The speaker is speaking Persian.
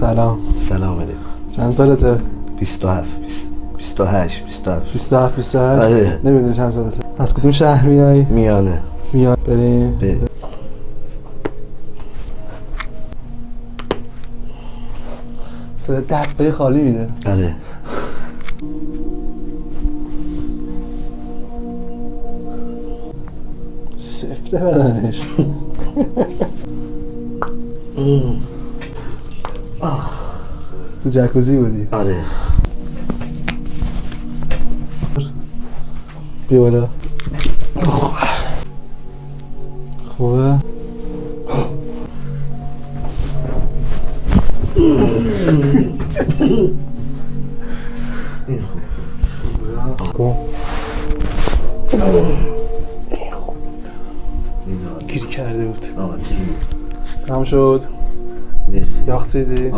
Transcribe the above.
سلام. سلام علیکم. چند سالته؟ 27. آره. نمیدونی چند سالته؟ از کدوم شهر میای؟ میانه. بریم؟ صدا دبه خالی میده. آره. سفته بدنش. تو جکوزی بودی؟ آره. بیا بالا. خوبه؟ گیر کرده بود. آره. تمام شد؟ مرسی. یاخت دیدی؟